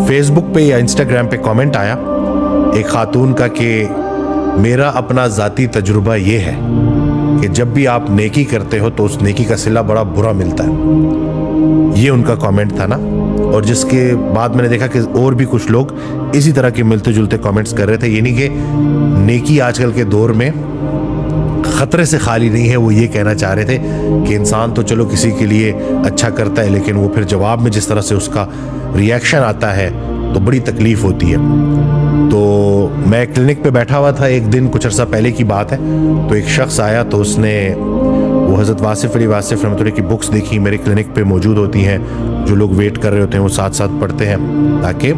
Face book पे या Instagram पे कमेंट आया एक खातून का कि मेरा अपना ज़ाती तजुर्बा ये है कि जब भी आप नेकी करते हो तो उस नेकी का सिला बड़ा बुरा मिलता है। ये उनका कमेंट था ना, और जिसके बाद मैंने देखा कि और भी कुछ लोग इसी तरह के मिलते जुलते कमेंट्स कर रहे थे। यानी कि नेकी आजकल के दौर में ख़तरे से खाली नहीं है। वो ये कहना चाह रहे थे कि इंसान तो चलो किसी के लिए अच्छा करता है, लेकिन वो फिर जवाब में जिस तरह से उसका रिएक्शन आता है तो बड़ी तकलीफ़ होती है। तो मैं क्लिनिक पे बैठा हुआ था एक दिन, कुछ अर्सा पहले की बात है, तो एक शख्स आया तो उसने वो हज़रत वासिफ़ अली वासिफ़ रहमतुल्लाह की बुक्स देखी, मेरे क्लिनिक पे मौजूद होती हैं। जो लोग वेट कर रहे होते हैं वो साथ साथ पढ़ते हैं ताकि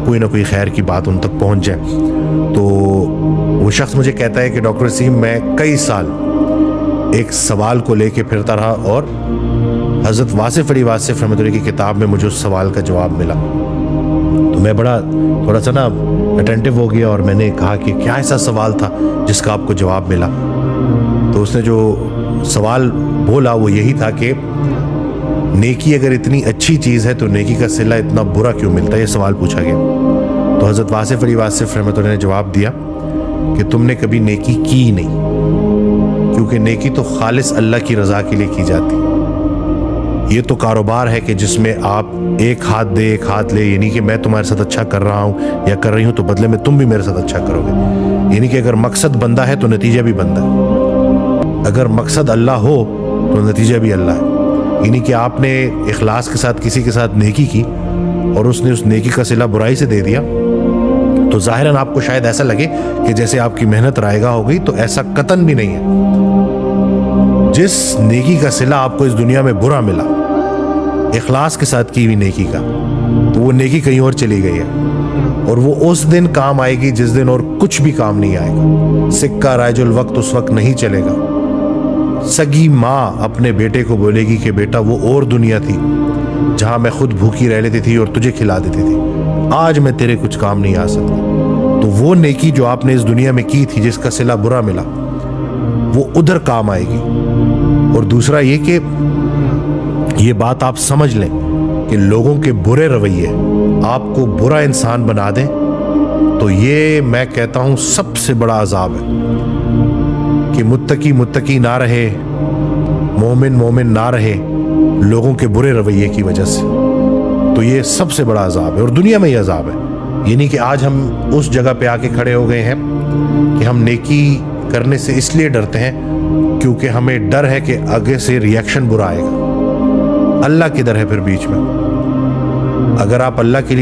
कोई ना कोई खैर की बात उन तक पहुंच जाए। तो वो शख्स मुझे कहता है कि डॉक्टर वसीम, मैं कई साल एक सवाल को लेके फिरता रहा और हज़रत वासिफ़ अली वासिफ़ रहमतुल्लाह की किताब में मुझे उस सवाल का जवाब मिला। तो मैं बड़ा थोड़ा सा ना अटेंटिव हो गया और मैंने कहा कि क्या ऐसा सवाल था जिसका आपको जवाब मिला। तो उसने जो सवाल बोला वो यही था कि नेकी अगर इतनी अच्छी चीज़ है तो नेकी का सिला इतना बुरा क्यों मिलता है, ये सवाल पूछा गया। तो हज़रत वासिफ़ अली वासिफ़ रहमतुल्लाह ने जवाब दिया कि तुमने कभी नेकी की ही नहीं, क्योंकि नेकी तो खालिस अल्लाह की रज़ा के लिए की जाती है। ये तो कारोबार है कि जिसमें आप एक हाथ दे एक हाथ ले, यानी कि मैं तुम्हारे साथ अच्छा कर रहा हूँ या कर रही हूँ तो बदले में तुम भी मेरे साथ अच्छा करोगे। यानी कि अगर मकसद बंदा है तो नतीजा भी बंदा है, अगर मकसद अल्लाह हो तो नतीजा भी अल्लाह है। यानी कि आपने इखलास के साथ किसी के साथ नेकी की और उसने उस नेकी का सिला बुराई से दे दिया, तो ज़ाहिरन आपको शायद ऐसा लगे कि जैसे आपकी मेहनत रायगा हो गई, तो ऐसा कतन भी नहीं है। जिस नेकी का सिला आपको इस दुनिया में बुरा मिला इखलास के साथ की हुई नेकी का, तो वो नेकी कहीं और चली गई है और वो उस दिन काम आएगी जिस दिन और कुछ भी काम नहीं आएगा। सिक्का राइजुल वक्त उस वक्त नहीं चलेगा। सगी माँ अपने बेटे को बोलेगी कि बेटा वो और दुनिया थी जहां मैं खुद भूखी रह लेती थी और तुझे खिला देती थी, आज मैं तेरे कुछ काम नहीं आ सकती। तो वो नेकी जो आपने इस दुनिया में की थी जिसका सिला बुरा मिला, वो उधर काम आएगी। और दूसरा ये कि ये बात आप समझ लें कि लोगों के बुरे रवैये आपको बुरा इंसान बना दें, तो ये मैं कहता हूं सबसे बड़ा अजाब है कि मुत्तकी ना रहे, मोमिन ना रहे लोगों के बुरे रवैये की वजह से। तो ये सबसे बड़ा अजाब है और दुनिया में ये अजाब है। यानी कि आज हम उस जगह पे आके खड़े हो गए हैं कि हम नेकी करने से इसलिए डरते हैं क्योंकि हमें डर है कि आगे से रिएक्शन बुरा आएगा। अल्लाह किधर है फिर बीच में? अगर आप अल्लाह के लिए